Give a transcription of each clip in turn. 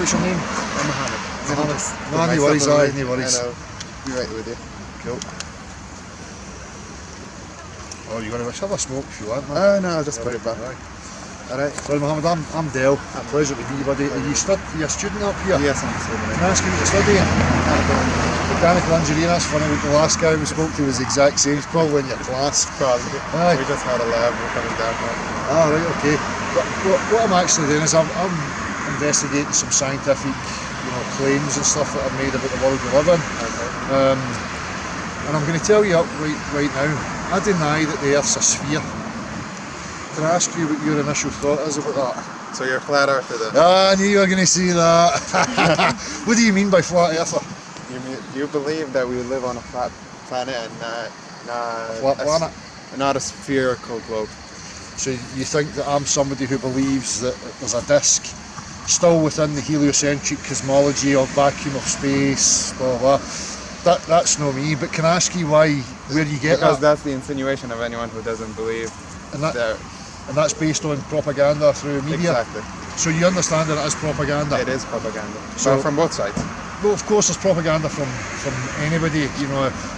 what's your name? I'm Mohammed. No, no worries, aye, no worries. I know. Be right with you. Cool. Oh, you're going to have a smoke if you want, man. No, I'll just put it back. Alright. Well, Mohammed, I'm Dale. Pleasure to meet you, buddy. Are you a student up here? Yes, I'm a student. Can I ask you what you're studying? Mechanical engineering. That's funny. The last guy we spoke to was the exact same. It's probably in your class. Probably. Aye. We just had a lab. We're coming down now. Ah, right, okay. What I'm actually doing is I'm investigating some scientific, claims and stuff that are made about the world we live in. Okay. And I'm going to tell you up right now, I deny that the Earth's a sphere. Can I ask you what your initial thought is about that? So you're flat earther then? Ah, I knew you were going to say that. What do you mean by flat earther? You believe that we live on a flat planet and not a spherical globe. So you think that I'm somebody who believes that there's a disk still within the heliocentric cosmology of vacuum of space, blah blah blah. That's not me, but can I ask you where you get because that? That's the insinuation of anyone who doesn't believe and that's based on propaganda through media? Exactly. So you understand that it is propaganda? It is propaganda. So from both sides? Well, of course there's propaganda from anybody,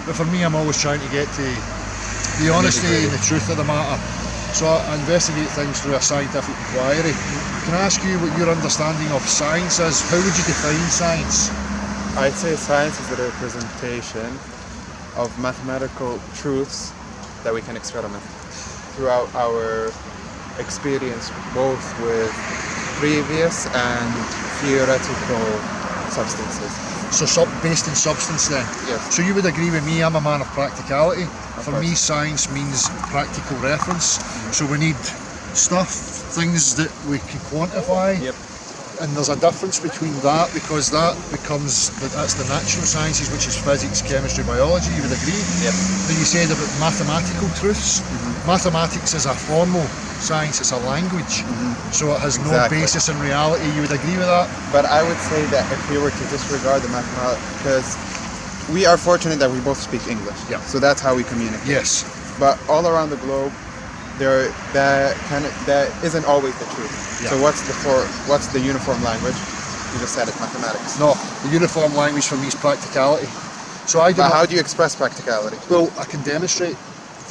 but for me I'm always trying to get to the honesty and the truth of the matter. So I investigate things through a scientific inquiry. Can I ask you what your understanding of science is? How would you define science? I'd say science is the representation of mathematical truths that we can experiment throughout our experience, both with previous and theoretical substances. So based in substance then? Yes. So you would agree with me, I'm a man of practicality. For course. me, science means practical reference. So we need things that we can quantify. Yep. And there's a difference between that, because that's the natural sciences, which is physics, chemistry, biology. You would agree? Yep. Then you said about mathematical truths. Mathematics is a formal science, it's a language, so it has no basis in reality. You would agree with that? But I would say that if we were to disregard the mathematics, because we are fortunate that we both speak English, so that's how we communicate. Yes. But all around the globe, that isn't always the truth. Yeah. So what's the uniform language? You just said it, mathematics. No, the uniform language for me is practicality. So But how do you express practicality? Well, I can demonstrate.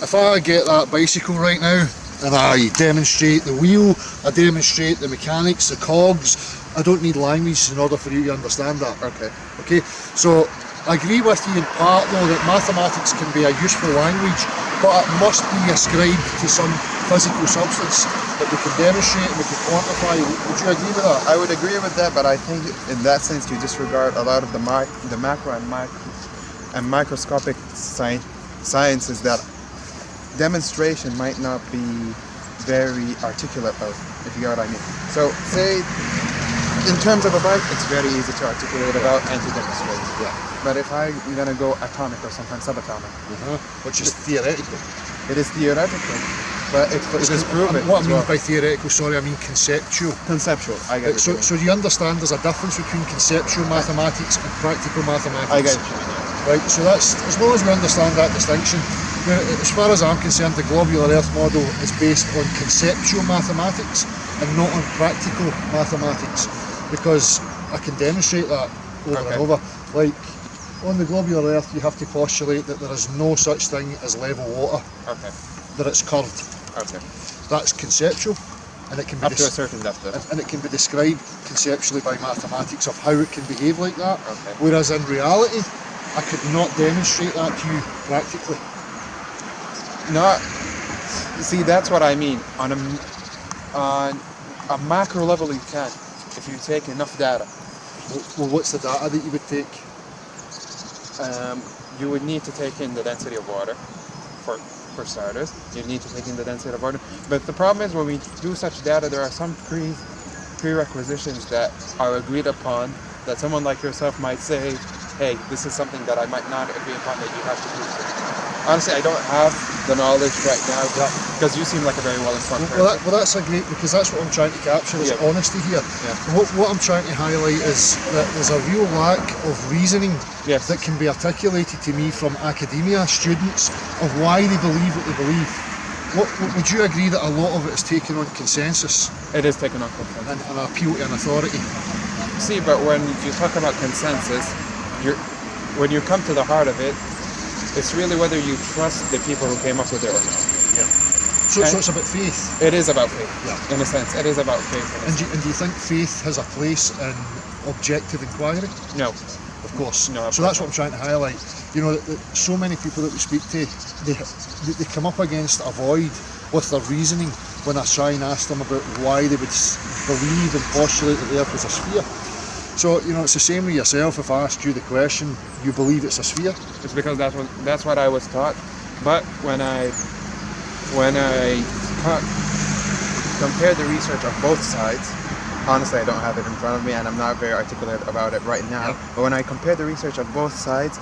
If I get that bicycle right now, and I demonstrate the wheel, I demonstrate the mechanics, the cogs, I don't need language in order for you to understand that. Okay, so I agree with you in part though that mathematics can be a useful language, but it must be ascribed to some physical substance that we can demonstrate and we can quantify. Would you agree with that? I would agree with that, but I think in that sense you disregard a lot of the macro and microscopic sciences that demonstration might not be very articulate of, if you get what I mean. So say in terms of a bike, it's very easy to articulate about and to demonstrate. Yeah. But if I'm gonna go atomic or sometimes subatomic, which is theoretical. It is theoretical, but it is proven. What I mean by theoretical, I mean conceptual. Conceptual, I get it. So you understand there's a difference between conceptual mathematics and practical mathematics. I get it. Right, so that's, as long as we understand that distinction. Now, as far as I'm concerned, the globular Earth model is based on conceptual mathematics and not on practical mathematics, because I can demonstrate that over and over. Like, on the globular Earth, you have to postulate that there is no such thing as level water, that it's curved. That's conceptual, and it can be up to a certain depth, and it can be described conceptually by mathematics of how it can behave like that. Whereas in reality, I could not demonstrate that to you practically. No, see, that's what I mean. On a macro level, you can, if you take enough data. Well, what's the data that you would take? You would need to take in the density of water, for starters. You need to take in the density of water. But the problem is when we do such data, there are some prerequisitions that are agreed upon that someone like yourself might say, hey, this is something that I might not agree upon that you have to prove to me. Honestly, I don't have the knowledge right now because you seem like a very well-informed person. Well, that's a great, because that's what I'm trying to capture, is honesty here. What I'm trying to highlight is that there's a real lack of reasoning that can be articulated to me from academia, students, of why they believe what they believe. Would you agree that a lot of it is taken on consensus? It is taken on consensus. And an appeal to an authority? See, but when you talk about consensus, when you come to the heart of it, it's really whether you trust the people who came up with it or not. Yeah. So it's about faith. It is about faith, Yeah. in a sense. It is about faith. And do you think faith has a place in objective inquiry? No. Of course. No, of so course that's what I'm trying to highlight. You know, that so many people that we speak to, they come up against a void with their reasoning when I try and ask them about why they would believe and postulate that the Earth is a sphere. So, you know, it's the same with yourself. If I asked you the question, you believe it's a sphere? It's because that's what I was taught. But when I compare the research of both sides, honestly, I don't have it in front of me, and I'm not very articulate about it right now. Yep. But when I compare the research of both sides,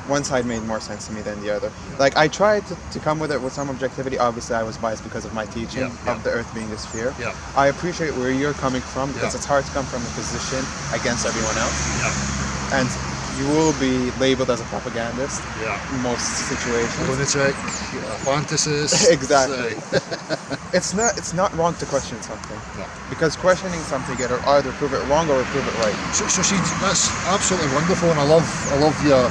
one side made more sense to me than the other. Like, I tried to come with it with some objectivity. Obviously, I was biased because of my teaching of the Earth being a sphere. Yeah. I appreciate where you're coming from, because it's hard to come from a position against everyone else. Yeah. And you will be labeled as a propagandist in most situations. Lunatic, fantasist. Exactly. It's not wrong to question something. No. Because questioning something, it'll either prove it wrong or prove it right. So see, that's absolutely wonderful, and I love your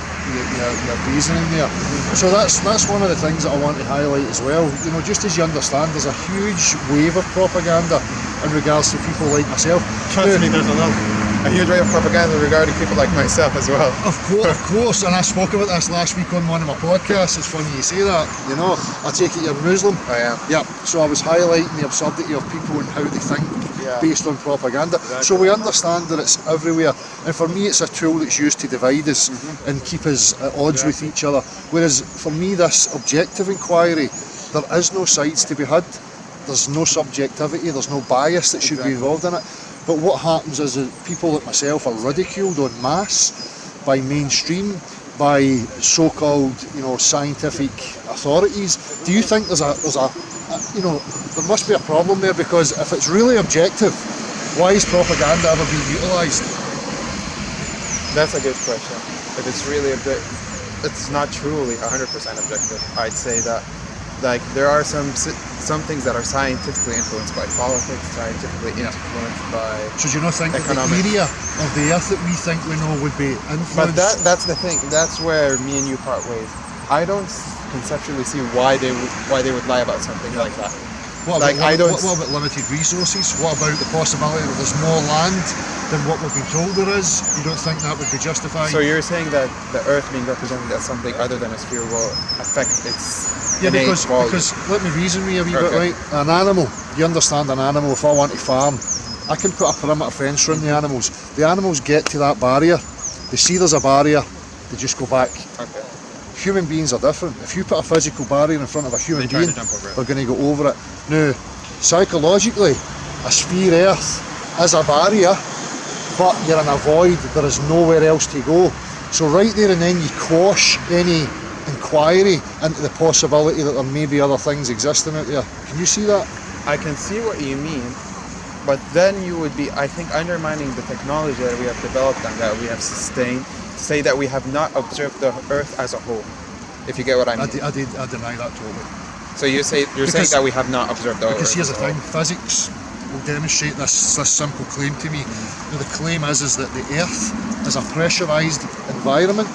reasoning there. So that's one of the things that I want to highlight as well. You know, just as you understand, there's a huge wave of propaganda in regards to people like myself. Trust me, there's a huge wave of propaganda regarding people like myself as well. Of course, and I spoke about this last week on one of my podcasts. It's funny you say that. You know, I take it you're Muslim. I am. Yeah. So I was highlighting the absurdity of people and how they think based on propaganda. Exactly. So we understand that it's everywhere, and for me, it's a tool that's used to divide us and keep us at odds with each other. Whereas for me, this objective inquiry, there is no sides to be had. There's no subjectivity. There's no bias that should be involved in it. But what happens is that people like myself are ridiculed en masse by mainstream, by so-called, you know, scientific authorities. Do you think there's a you know, there must be a problem there? Because if it's really objective, why is propaganda ever being utilised? That's a good question. If it's really it's not truly 100% objective. I'd say that, like, there are some things that are scientifically influenced by politics, scientifically influenced by So do you not think economics. that the area of the Earth that we think we know would be influenced? But that's the thing. That's where me and you part ways. I don't conceptually see why they would lie about something like that. What about limited resources? What about the possibility that there's more land than what we've been told there is? You don't think that would be justified? So you're saying that the Earth being represented as something other than a sphere will affect its because let me reason with you a wee bit, right? An animal, you understand an animal, if I want to farm, I can put a perimeter fence around the animals. The animals get to that barrier, they see there's a barrier, they just go back. Okay. Human beings are different. If you put a physical barrier in front of a human being, they're going to go over it. Now, psychologically, a sphere Earth is a barrier, but you're in a void, there is nowhere else to go. So right there and then you quash any inquiry into the possibility that there may be other things existing out there. Can you see that? I can see what you mean, but then you would be, I think, undermining the technology that we have developed and that we have sustained, to say that we have not observed the Earth as a whole, if you get what I mean. I deny that totally. So you're saying that we have not observed the Earth. Because here's the thing, physics will demonstrate this simple claim to me. Now, the claim is that the Earth is a pressurised environment,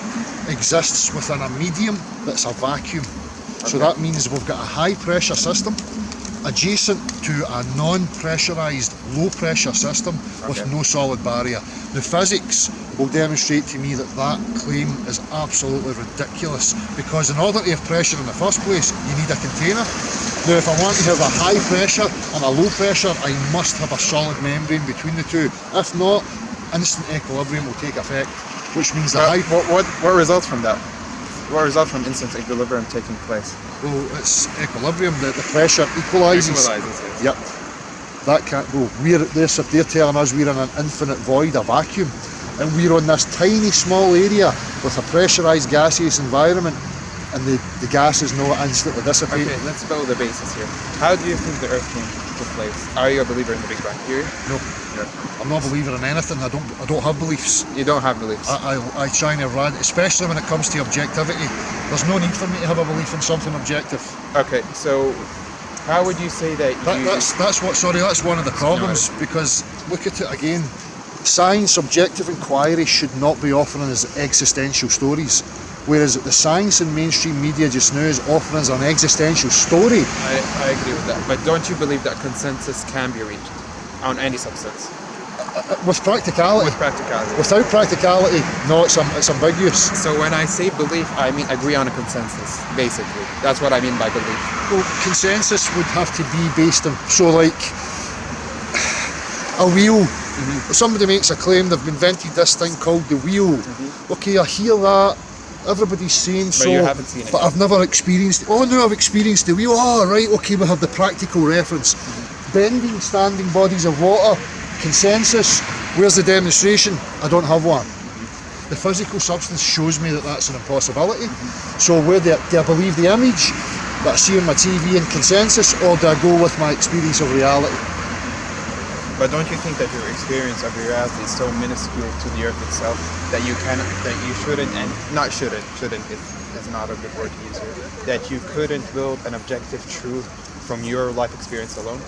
exists within a medium that's a vacuum. So that means we've got a high pressure system adjacent to a non-pressurised low pressure system with no solid barrier. Now, physics will demonstrate to me that claim is absolutely ridiculous, because in order to have pressure in the first place, you need a container. Now, if I want to have a high pressure and a low pressure, I must have a solid membrane between the two. If not, instant equilibrium will take effect, which means that what results from that? What results from instant equilibrium taking place? Well, it's equilibrium, the pressure equalises. Yes. Yep. That can't go. They're telling us we're in an infinite void, a vacuum, and we're on this tiny small area with a pressurised gaseous environment, and the gases know instantly dissipate. Okay, let's build the basis here. How do you think the Earth came to place? Are you a believer in the Big Bang Theory? No. I'm not a believer in anything. I don't have beliefs. You don't have beliefs? I try and eradicate, especially when it comes to objectivity. There's no need for me to have a belief in something objective. Okay, so how would you say that that's one of the problems, because look at it again. science, objective inquiry should not be offering us existential stories, whereas the science in mainstream media just now is offering us an existential story. I agree with that. But don't you believe that consensus can be reached on any substance? With practicality. With practicality. Without practicality, no, it's ambiguous. So when I say belief, I mean agree on a consensus, basically. That's what I mean by belief. Well, consensus would have to be based on, so like, a wheel. Somebody makes a claim they've invented this thing called the wheel. Okay, I hear that. Everybody's saying But so, you haven't seen it but yet. I've never experienced it. Oh no, I've experienced the wheel. Oh right, okay, we have the practical reference. Bending standing bodies of water, consensus. Where's the demonstration? I don't have one. The physical substance shows me that that's an impossibility. So where do I believe the image that I see on my TV in consensus, or do I go with my experience of reality? But don't you think that your experience of reality is so minuscule to the earth itself that you shouldn't, and not shouldn't is not a good word to use here, that you couldn't build an objective truth from your life experience alone?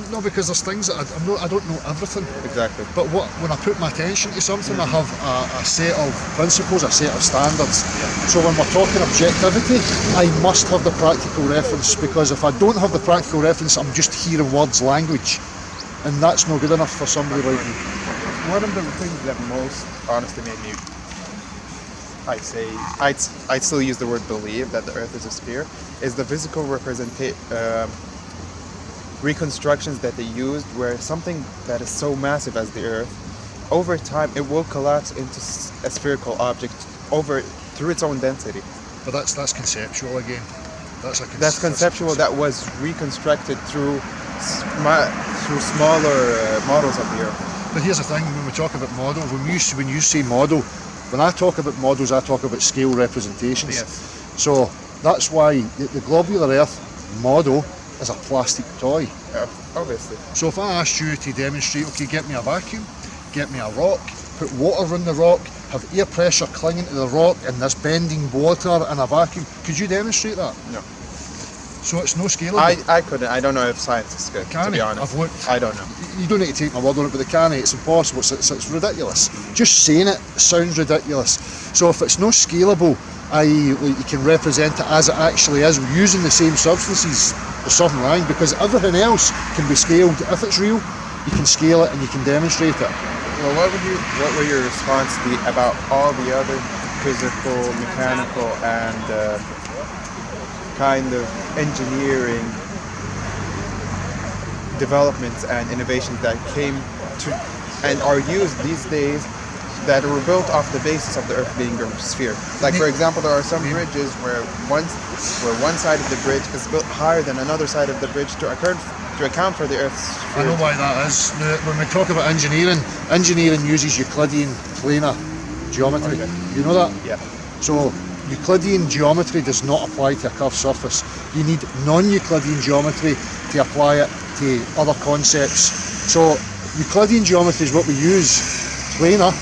No, because there's things that I don't know everything. Exactly. But when I put my attention to something, I have a set of principles, a set of standards. So when we're talking objectivity, I must have the practical reference, because if I don't have the practical reference, I'm just hearing words, language. And that's not good enough for somebody like me. One of the things that most honestly made me, I'd still use the word believe that the earth is a sphere, is the physical reconstructions that they used, where something that is so massive as the earth, over time it will collapse into a spherical object through its own density. But that's conceptual again. That's conceptual. That was reconstructed through smaller models of the earth. But here's the thing: when we talk about model, when you say model, when I talk about models, I talk about scale representations. Yes. So that's why the globular Earth model is a plastic toy. Obviously. So if I asked you to demonstrate, okay, get me a vacuum, get me a rock, put water in the rock, have air pressure clinging to the rock and this bending water in a vacuum, could you demonstrate that? No. So it's no scalable. I couldn't. I don't know if science is good, to be honest. I've looked. I don't know. You don't need to take my word on it, but they can't. It's impossible. It's ridiculous. Just saying it sounds ridiculous. So if it's not scalable, i.e. like you can represent it as it actually is using the same substances, there's something wrong, because everything else can be scaled. If it's real, you can scale it and you can demonstrate it. Well, what would your response be about all the other physical, mechanical, and kind of engineering developments and innovations that came to and are used these days that were built off the basis of the Earth being a sphere? Like, for example, there are some bridges where one side of the bridge is built higher than another side of the bridge to account for the Earth's sphere. I know why that is. Now, when we talk about engineering uses Euclidean planar geometry. Okay. You know that? Yeah. So Euclidean geometry does not apply to a curved surface. You need non-Euclidean geometry to apply it to other concepts. So Euclidean geometry is what we use. Planar,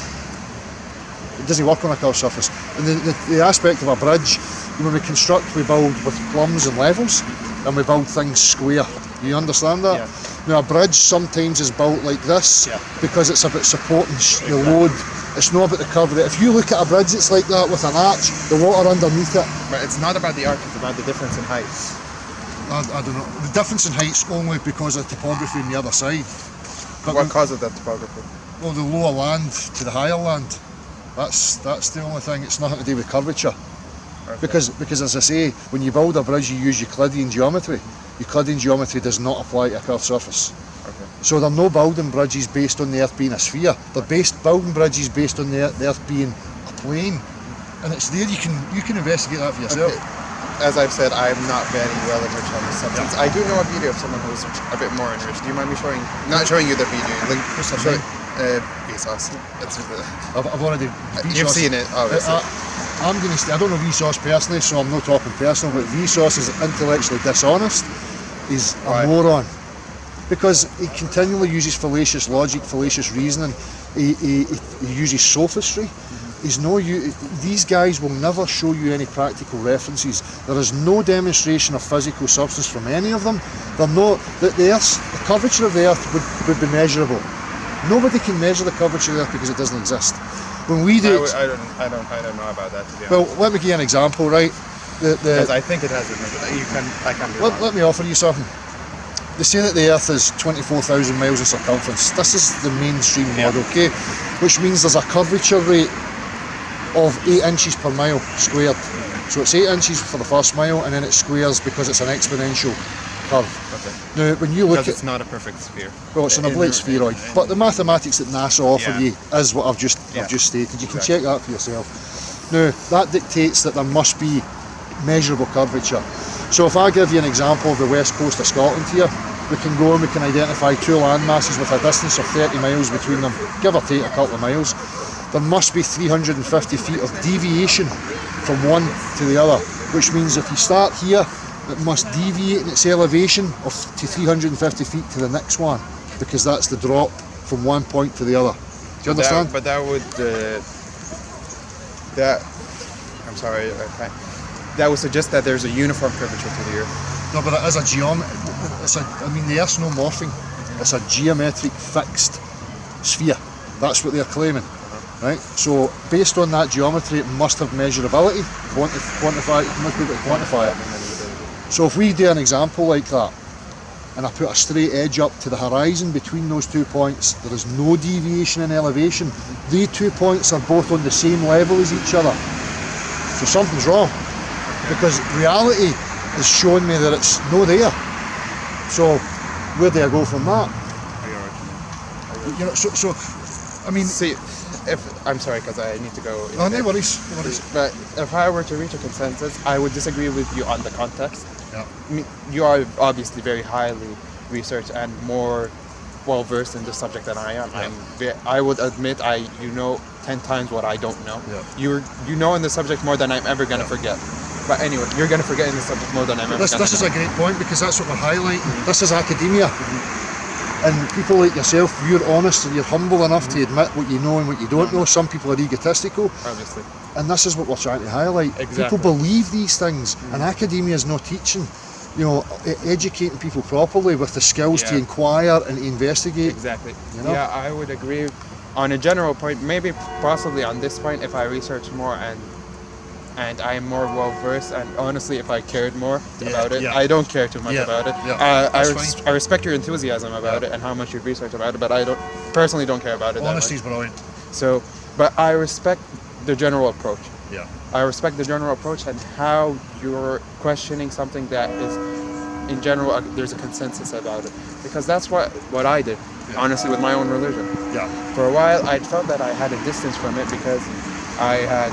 it doesn't work on a curved surface. And the aspect of a bridge, when we construct, we build with plumbs and levels, and we build things square. You understand that? Yeah. Now a bridge sometimes is built like this because it's about supporting the load. It's not about the curve. If you look at a bridge, it's like that with an arch, the water underneath it. But it's not about the arc, it's about the difference in height. I don't know. The difference in height's only because of topography on the other side. But What causes that topography? well, the lower land to the higher land. That's the only thing. It's nothing to do with curvature. Okay. Because as I say, when you build a bridge, you use Euclidean geometry. Euclidean geometry does not apply to a curved surface. Okay. So there are no building bridges based on the Earth being a sphere. They're building bridges based on the Earth being a plane, and it's there. You can investigate that for yourself. Okay. As I've said, I'm not very well enriched on this substance. I do know a video of someone who's a bit more enriched. Do you mind me not showing you the video? Like, What's her show name? Vsauce. I've already. You've seen it, obviously. I'm going to say I don't know Vsauce personally, so I'm not talking personal. But Vsauce is intellectually dishonest. He's Why? a moron because he continually uses fallacious logic, fallacious reasoning. He uses sophistry. These guys will never show you any practical references. There is no demonstration of physical substance from any of them. The curvature of the Earth would be measurable. Nobody can measure the curvature of the Earth because it doesn't exist. When we do, I don't know about that, to be honest. well, let me give you an example, right? Because I think it has a measure. I can be wrong. Let me offer you something. They say that the Earth is 24,000 miles in circumference. This is the mainstream model, okay? Which means there's a curvature rate of 8 inches per mile squared. So it's 8 inches for the first mile, and then it squares because it's an exponential curve. Okay. Now, when you look Because at, it's not a perfect sphere. well, it's an oblate spheroid, but the mathematics that NASA offer Yeah. you is what I've just stated. You can check that for yourself. Now, that dictates that there must be measurable curvature. So if I give you an example of the west coast of Scotland here, we can go and we can identify two land masses with a distance of 30 miles between them, give or take a couple of miles. There must be 350 feet of deviation from one to the other, which means if you start here, it must deviate in its elevation to 350 feet to the next one, because that's the drop from one point to the other. Do you understand? But that would I'm sorry. Okay. That would suggest that there's a uniform curvature to the Earth. No, but it is a the Earth's no morphing. It's a geometric fixed sphere. That's what they're claiming, right? So based on that geometry, it must have measurability. Quantify it, must be able to quantify it. So if we do an example like that, and I put a straight edge up to the horizon between those 2 points, there is no deviation in elevation. These 2 points are both on the same level as each other. So something's wrong, because reality has shown me that it's no there. So where do I go from that? You know, so I mean, see, if I'm sorry, because I need to go. Oh, no worries, no worries. But if I were to reach a consensus, I would disagree with you on the context. Yeah. I mean, you are obviously very highly researched and more well versed in this subject than I am. Yeah. I would admit you know 10 times what I don't know. Yeah. You know in the subject more than I'm ever gonna forget. But anyway, you're gonna forget in the subject more than I'm ever gonna. This is a great point, because that's what we're highlighting. This is academia. And people like yourself, you're honest and you're humble enough to admit what you know and what you don't know. Some people are egotistical. Obviously. And this is what we're trying to highlight. Exactly. People believe these things, and academia is not teaching, educating people properly with the skills to inquire and to investigate. Exactly. You know? Yeah, I would agree on a general point, maybe possibly on this point if I research more and I'm more well versed, and honestly if I cared more about it. I don't care too much about it. I respect your enthusiasm about it and how much you've researched about it, but I personally don't care about it. Honesty's brilliant. So, but I respect the general approach. Yeah. I respect the general approach and how you're questioning something that is, in general, there's a consensus about it. Because that's what I did, honestly, with my own religion. Yeah. For a while, I felt that I had a distance from it because I had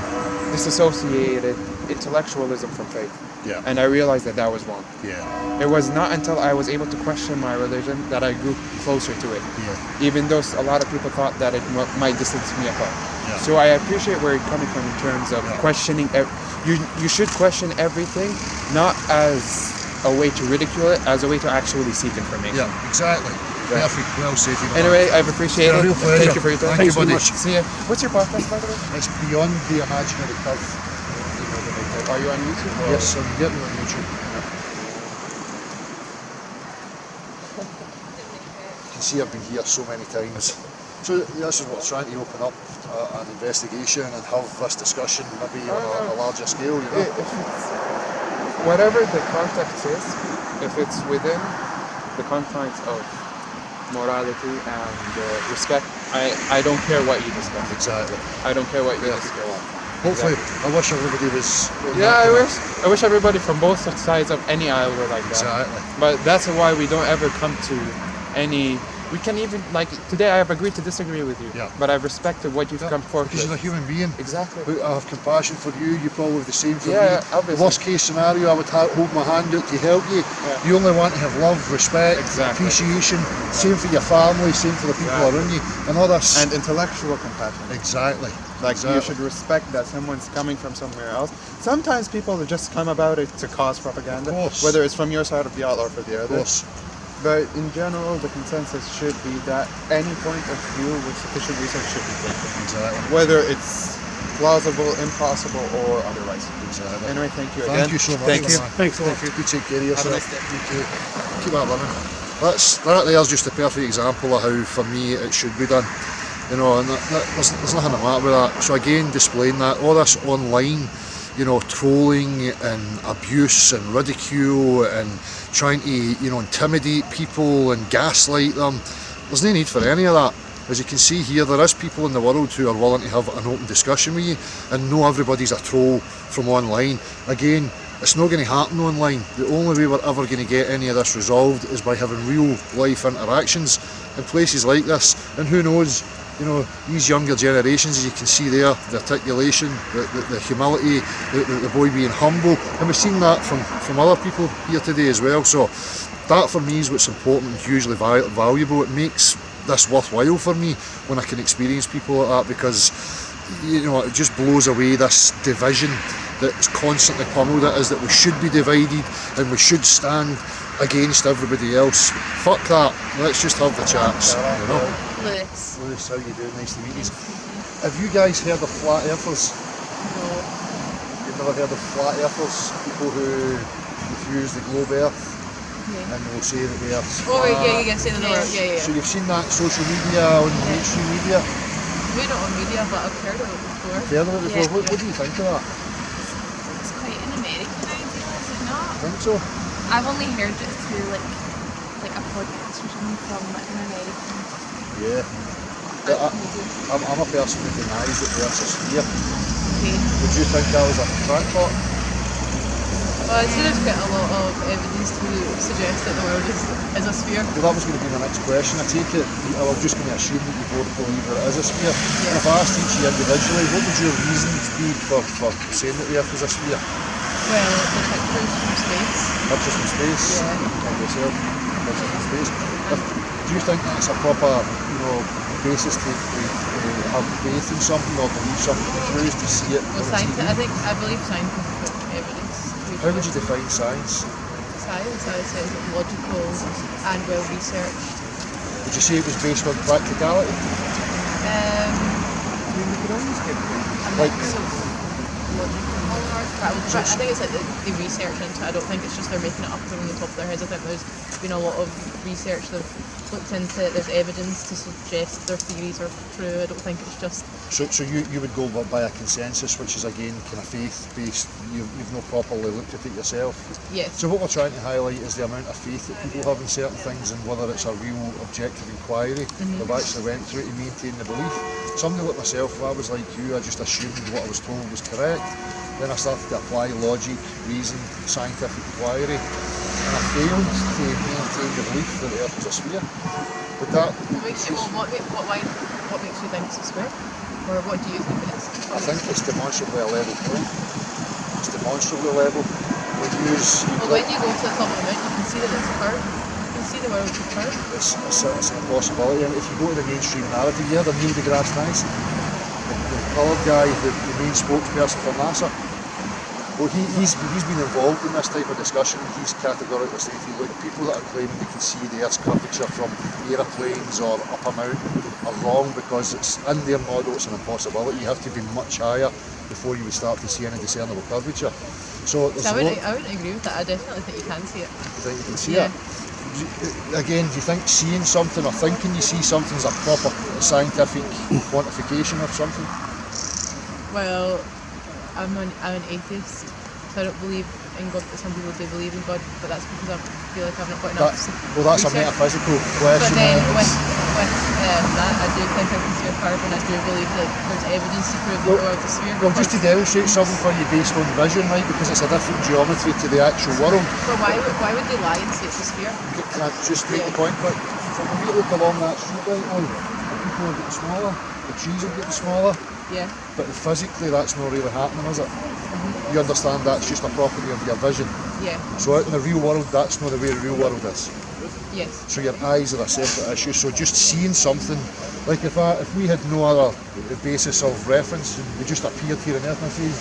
disassociated intellectualism from faith. Yeah. And I realized that was wrong. Yeah. It was not until I was able to question my religion that I grew closer to it. Yeah. Even though a lot of people thought that it might distance me apart. Yeah. So I appreciate where you're coming from in terms of questioning. You should question everything, not as a way to ridicule it, as a way to actually seek information. Yeah, exactly. Yeah. Perfect. Well said. Anyway, I've appreciated it. Real pleasure. Thank you for your time. Thank you, buddy. See ya. What's your podcast, by the way? It's Beyond the Imaginary Curve. Are you on YouTube? Or? Yes, I'm getting on YouTube. You can see I've been here so many times. So this is what we're trying to open up an investigation and have this discussion maybe on a larger scale, you know? Whatever the context is, if it's within the confines of morality and respect, I don't care what you discuss. Exactly. I don't care what you discuss. Hopefully, I wish everybody was... Yeah, I wish everybody from both sides of any aisle were like that. Exactly. But that's why we don't ever come to any... We can even, like, today I have agreed to disagree with you. Yeah. But I've respected what you've come forth Because with. you're a human being. Exactly. I have compassion for you, you probably the same for me. Obviously. Worst case scenario, I would hold my hand out to help you. Yeah. You only want to have love, respect, Exactly. appreciation, same for your family, same for the people around you. And all this. And intellectual compassion. Exactly. Like, exactly. you should respect that someone's coming from somewhere else. Sometimes people just come about it to cause propaganda. Of course. Whether it's from your side of the aisle or for the other. Of course. But in general, the consensus should be that any point of view with sufficient research should be taken. Exactly. Whether it's plausible, impossible, or otherwise. Exactly. Anyway, thank you again. Thank you so much. Thank you. Man. Thanks a lot. You take care of yourself. Have a nice day. You too. Keep on living. That there's just a perfect example of how, for me, it should be done. And there's nothing the matter with that. So again, displaying that, all this online, trolling and abuse and ridicule and trying to, intimidate people and gaslight them. There's no need for any of that. As you can see here, there is people in the world who are willing to have an open discussion with you, and not everybody's a troll from online. Again, it's not going to happen online. The only way we're ever going to get any of this resolved is by having real life interactions in places like this. And who knows, these younger generations, as you can see there, the articulation, the humility, the boy being humble, and we've seen that from other people here today as well. So that for me is what's important and hugely valuable. It makes this worthwhile for me when I can experience people like that, because it just blows away this division that's constantly pummeled at us, that we should be divided and we should stand against everybody else. Fuck that, let's just have the chats, Lewis, how you doing? Nice to meet you. Have you guys heard of flat earthers? No. You've never heard of flat earthers? People who refuse the globe earth? Yeah. And will say that the earth's Oh, flat. yeah, say the word. Yeah. So you've seen that social media, on mainstream media? Maybe not on media, but I've heard of it before. You've heard of it before? Yeah. What do you think of that? It's quite an American idea, is it not? I think so. I've only heard it through like a podcast or something from like an American Yeah. But I'm a person who denies that the earth's a sphere. Okay. Would you think that was a crackpot? Well, I'd say there's quite a lot of evidence to suggest that the world is a sphere. Well, that was going to be my next question. I take it, I was just going to assume that you both believe that it is a sphere. Yeah. If I asked each of you individually, what would your reasons be for saying that the earth is a sphere? Well, the pictures from space. Pictures from space? Yeah. And yourself? Pictures from space? Do you think that's a proper, basis to have faith in something or believe something true is to see it? Well, I believe scientific evidence. How would you define science? Science, I would say, is logical and well researched. Would you say it was based on practicality? Like mix of logic and practical. I think it's like the research into it. I don't think it's just they're making it up from the top of their heads. I think there's been a lot of research they've looked into it. There's evidence to suggest their theories are true. I don't think it's just... So you would go by a consensus, which is again kind of faith-based. You've not properly looked at it yourself. Yes. So what we're trying to highlight is the amount of faith that people have in certain things, and whether it's a real objective inquiry they've actually went through to maintain the belief. Somebody like myself, if I was like you, I just assumed what I was told was correct. Then I started to apply logic, reason, scientific inquiry, and I failed to maintain the belief that the Earth was a sphere. But that... What makes you think it's a square? Or what do you think it is? I think it's demonstrably a level plane. It's demonstrably level. When you go to the top of the mountain, you can see that it's curved. You can see the world is curved. It's an impossibility. And if you go to the mainstream narrative, you heard of Neil deGrasse Tyson, the coloured guy, the main spokesperson for NASA. Well, he's been involved in this type of discussion. He's categorically stated, look, people that are claiming they can see the Earth's curvature from aeroplanes or up a mountain are wrong, because it's in their model, it's an impossibility. You have to be much higher before you would start to see any discernible curvature. So I wouldn't agree with that. I definitely think you can see it. You think you can see it? Again, do you think seeing something or thinking you see something is a proper scientific quantification of something? Well, I'm an atheist, so I don't believe in God, but some people do believe in God, but that's because I feel like I've not got enough Well, that's research. A metaphysical question. But then with that, I do think I can see a curve, and I do believe that there's evidence to prove that the world is a sphere. Well, just to demonstrate something for you based on vision, right, because it's a different geometry to the actual world. But why would they lie and say it's a sphere? Can I just make the point quick? So when we look along that street right now, the people are getting smaller, the trees are getting smaller, Yeah. but physically that's not really happening, is it? You understand that's just a property of your vision. Yeah. So out in the real world, that's not the way the real world is. Yes. So your eyes are a separate issue. So just seeing something, like if we had no other basis of reference, and we just appeared here on Earth and I say,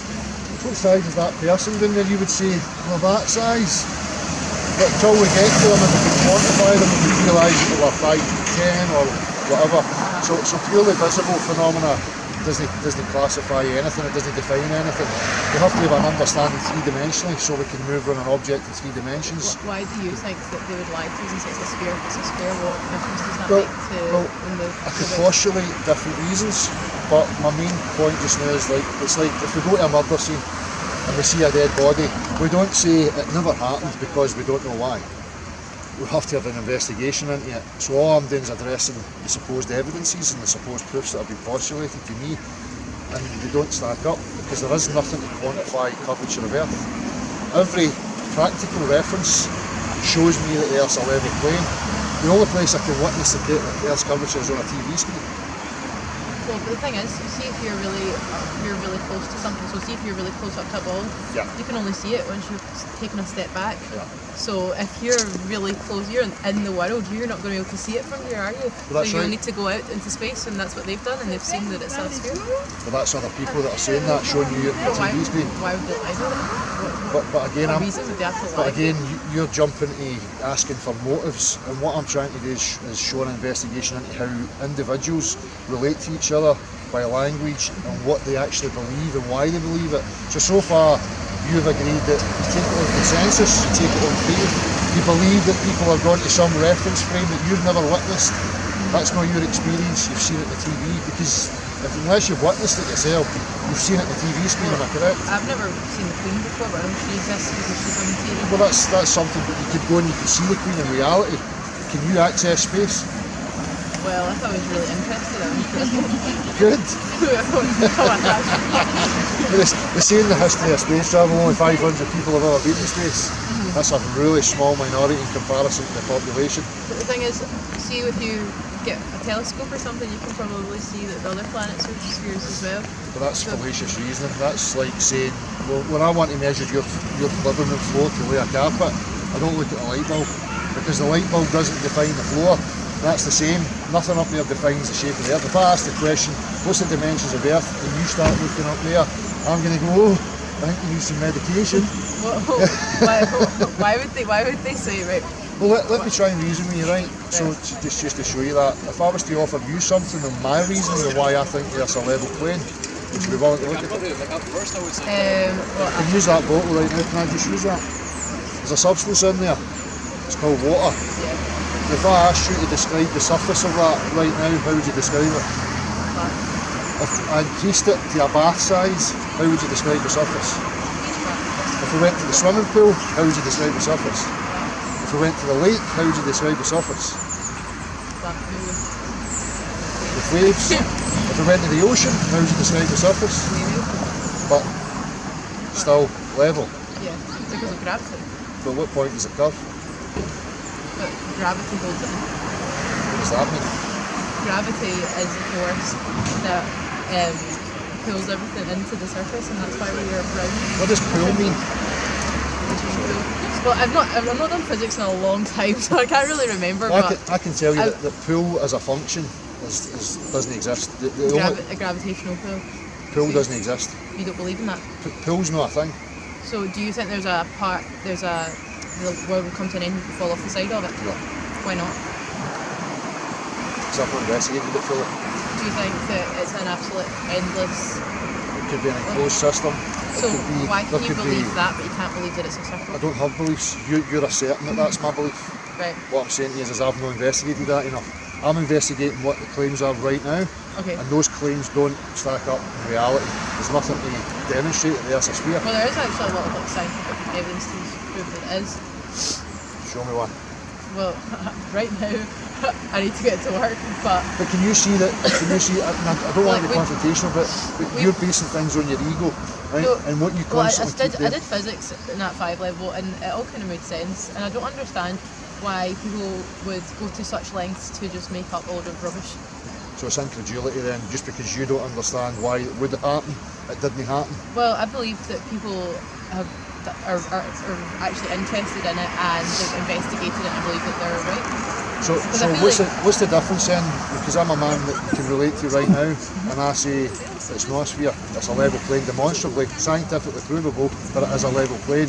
what size is that person down there? You would say, well, that size. But until we get to them and we can quantify them and we realise that they were 5 to 10 or whatever. So purely visible phenomena doesn't classify anything, it doesn't define anything. We have to have an understanding three-dimensionally so we can move around an object in three dimensions. Why do you think that they would lie to us and say it's a sphere? If it's a sphere, what difference does that Well, make to well, when the I could postulate different reasons, but my main point just now is it's like if we go to a murder scene and we see a dead body, we don't say it never happened because we don't know why. We have to have an investigation into it. So all I'm doing is addressing the supposed evidences and the supposed proofs that have been postulated to me, and they don't stack up because there is nothing to quantify curvature of Earth. Every practical reference shows me that the Earth's a level plane. The only place I can witness the Earth's curvature is on a TV screen. Well, but the thing is, see if you're really close to something. So see if you're really close up to a ball, Yeah. you can only see it once you've taken a step back. Yeah. So if you're really close, you're in the world, you're not going to be able to see it from here, are you? Well, that's so you'll right. need to go out into space, and that's what they've done, and they've seen that it's a sphere. But that's other people that are saying that, showing you your Why, TV screen. why would they lie about it? But again, What reason would they have to lie? But again, you're jumping to asking for motives, and what I'm trying to do is show an investigation into how individuals relate to each other by language and what they actually believe and why they believe it. So far, you've agreed that you take it on consensus, you take it on faith, you believe that people have gone to some reference frame that you've never witnessed. That's not your experience, you've seen it on the TV, because unless you've witnessed it yourself, you've seen it on the TV screen, am I correct? I've never seen the Queen before, but I know she exists because she's on the TV. Well, that's something that you could go and you could see the Queen in reality. Can you access space? Well, if I was really interested, I would. Good. Come on, that's They say in the history of space travel, only 500 people have ever been to space. That's a really small minority in comparison to the population. But the thing is, see if you get a telescope or something, you can probably see that the other planets are spheres as well. But that's fallacious reasoning. That's like saying, well, when I want to measure your living room floor to lay a carpet, I don't look at a light bulb, because the light bulb doesn't define the floor. That's the same. Nothing up there defines the shape of the Earth. If I ask the question, what's the dimensions of Earth, and you start looking up there, I'm going to go, I think you need some medication. Why would they say, right? Well, let me try and reason with you, right? So, just to show you that, if I was to offer you something on my reasoning of why I think the Earth's a level plane, would you be willing to look at it? Well, I can use that bottle right now, can I just use that? There's a substance in there, it's called water. yeah. If I asked you to describe the surface of that right now, how would you describe it? If I increased it to a bath size, how would you describe the surface? If we went to the swimming pool, how would you describe the surface? If we went to the lake, how would you describe the surface? With waves. If we went to the ocean, how would you describe the surface? But still level. Yeah, because of gravity. But at what point does it curve? But gravity holds it in. What does that mean? Gravity is the force that pulls everything into the surface, and that's why we are round. What does pull mean? Well, I've not done physics in a long time, so I can't really remember. Well, but I can tell you that pull as a function doesn't exist. The a gravitational pull. pull doesn't exist. You don't believe in that? Pull's not a thing. So do you think the world will come to an end and fall off the side of it? No. Why not? Because I've not investigated it fully. Do you think that it's an absolute endless? It could be an enclosed system. So why can you believe that, but you can't believe that it's a circle? I don't have beliefs. You're asserting that that's my belief. Right. What I'm saying to you is I've not investigated that enough. I'm investigating what the claims are right now, Okay. and those claims don't stack up in reality. There's nothing to demonstrate that there's a sphere. Well, there is actually a lot of scientific evidence to prove that it is. Show me one. Well, right now I need to get to work, but But can you see that? Can you see? I don't want to be Like, confrontational, but you're basing things on your ego, right? No, and what you well, I constantly keep I did physics in that 5 level, and it all kind of made sense. And I don't understand why people would go to such lengths to just make up a load of rubbish. So it's incredulity then, just because you don't understand why it would happen, it didn't happen. Well, I believe that people are actually interested in it and they've investigated it and believe that they're right. So Because I feel what's the difference then? Because I'm a man that you can relate to right now, and I say it's not a sphere, it's a level plane, demonstrably, scientifically provable that it is a level plane.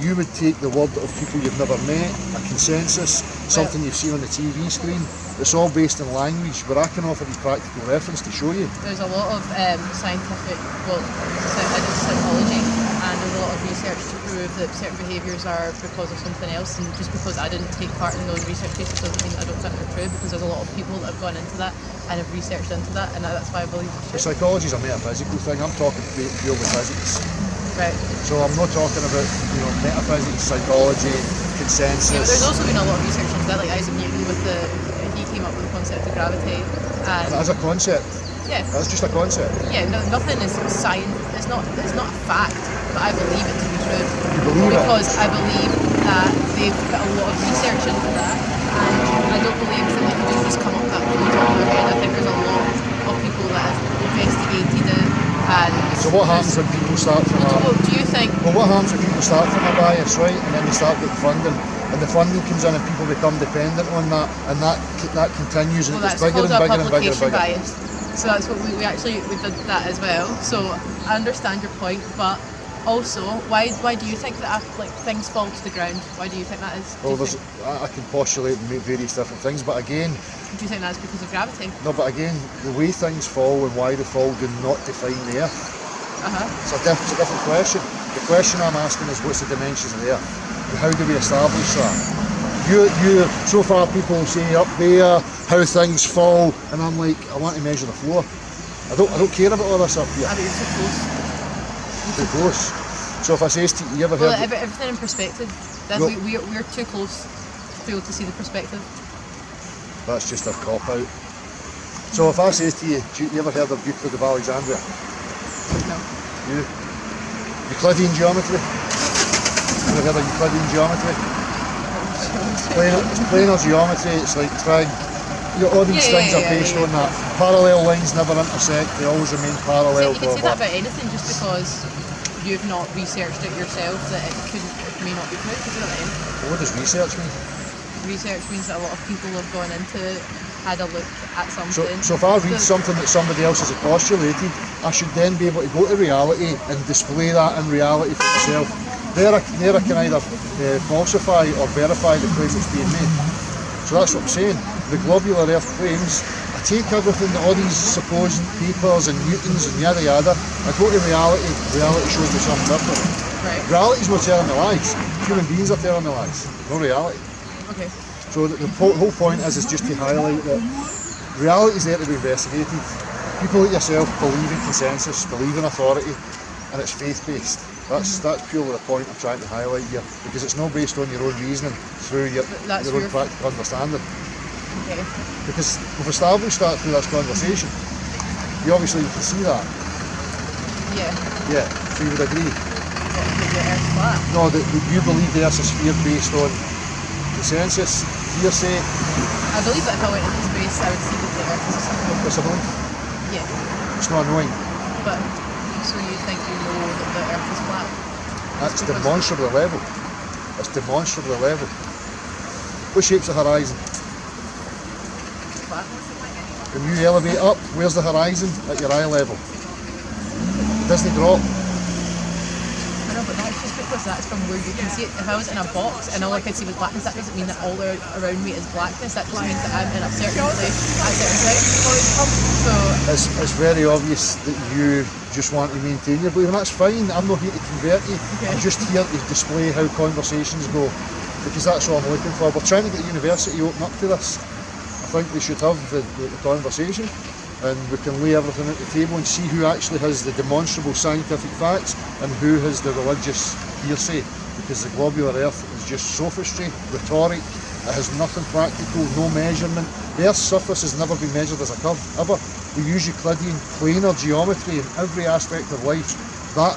You would take the word of people you've never met, a consensus, something you've seen on the TV screen, it's all based in language, where I can offer you practical reference to show you. There's a lot of scientific, well, it's psychology, and there's a lot of research to prove that certain behaviours are because of something else, and just because I didn't take part in those research cases doesn't mean that I don't think they're true, because there's a lot of people that have gone into that and have researched into that, and that's why I believe it's The true. psychology is a metaphysical thing. I'm talking purely physics. Right. So I'm not talking about, metaphysics, psychology, consensus. Yeah, but there's also been a lot of research into that, like Isaac Newton he came up with the concept of gravity, and That's a concept. yeah, That's just a concept. yeah, nothing is science. It's not a fact, but I believe it to be true. You believe it? Because I believe that they've put a lot of research into that, and I don't believe that they can just come up that from the top of their head. I think there's a lot of people that have investigated it, and So what happens when people start from Well, do you think? Well, what happens when people start from a bias, right, and then they start getting funding, and the funding comes in and people become dependent on that, and that continues, and Well, it that's gets bigger called and a bigger and bigger and publication bigger. bias. So that's what we did that as well. So I understand your point, but also why do you think that things fall to the ground? Why do you think that is? Well, I can postulate and make various different things, but again, Do you think that's because of gravity? no, but again, the way things fall and why they fall do not define the Earth. It's a different question. The question I'm asking is, what's the dimensions of the Earth? And how do we establish that? So far people say up there how things fall, and I'm like, I want to measure the floor. I don't care about all this up here. I mean, you're too close. Too close. So if I say to you, ever Well, heard? everything in perspective. That's, Well- we're too close to be able to see the perspective. That's just a cop out. So if I say to you, you ever heard of Euclid of Alexandria? No. Euclidean geometry? Ever heard of Euclidean geometry? It's planar geometry, it's like all these things are based on that. Parallel lines never intersect, they always remain parallel. You can say that about anything just because you've not researched it yourself that it may not be true. Is that what I mean? What does research mean? Research means that a lot of people have gone into it, had a look at something. So if I read something that somebody else has postulated, I should then be able to go to reality and display that in reality for myself. There I can either falsify or verify the claim that's being made. So that's what I'm saying. The globular Earth claims, I take everything that all these supposed papers and Newtons and yada yada, I go to reality shows me something different. Right. Reality's not telling me lies. Human beings are telling me lies, no reality. Okay. So the whole point is just to highlight that reality is there to be investigated. People like yourself believe in consensus, believe in authority, and it's faith-based. That's purely the point I'm trying to highlight here, because it's not based on your own reasoning through your own practical understanding. Okay. Because we've established that through this conversation. You can see that. Yeah. Yeah, so you would agree. What, the Earth's flat? No, that you believe the Earth's a sphere based on consensus, hearsay. I believe that if I went into space, I would see that the Earth is a circle. What's a belief? Yeah. It's not annoying. But so you think you know that the Earth is flat? That's demonstrably level. It's demonstrably level. What shape's the horizon? Flat. When you elevate up, where's the horizon? At your eye level. Doesn't it drop? I know, but that's just because that's from where you can see it. If I was in a box and all I could see was blackness, that doesn't mean that all around me is blackness. That just means that I'm in a certain place at a certain time. So It's very obvious that you just want to maintain your belief, and that's fine. I'm not here to convert you. Okay. I'm just here to display how conversations go, because that's what I'm looking for. We're trying to get the university open up to this. I think they should have the conversation, and we can lay everything at the table and see who actually has the demonstrable scientific facts and who has the religious hearsay, because the globular Earth is just sophistry, rhetoric. It has nothing practical, no measurement. The Earth's surface has never been measured as a curve, ever. We use Euclidean planar geometry in every aspect of life. That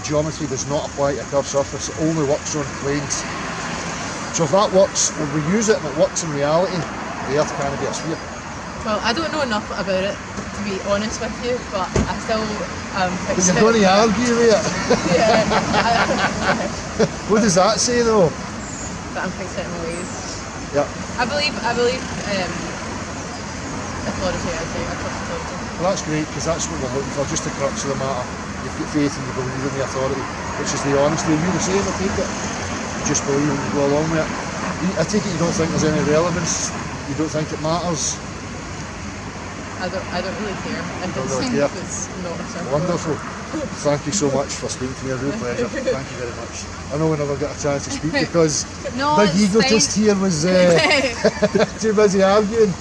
geometry does not apply to a curved surface, it only works on planes. So if that works, and we use it and it works in reality, the Earth can't be a sphere. well, I don't know enough about it to be honest with you, but I still But you're going to argue with it. Yeah. What does that say though? That I'm quite set in my ways. Yeah. I believe authority. I say I trust authority. Well, that's great, because that's what we're looking for, just the crux of the matter. You've got faith and you believe in the authority, which is the honesty. Are you the same, I take it? You just believe and you go along with it. I take it you don't think there's any relevance. You You don't think it matters? I don't really care. I Don't just really think care. it's not a circle. Wonderful. Thank you so much for speaking to me. A real pleasure. Thank you very much. I know we never got a chance to speak because No, Big it's Egotist fine. here was too busy arguing.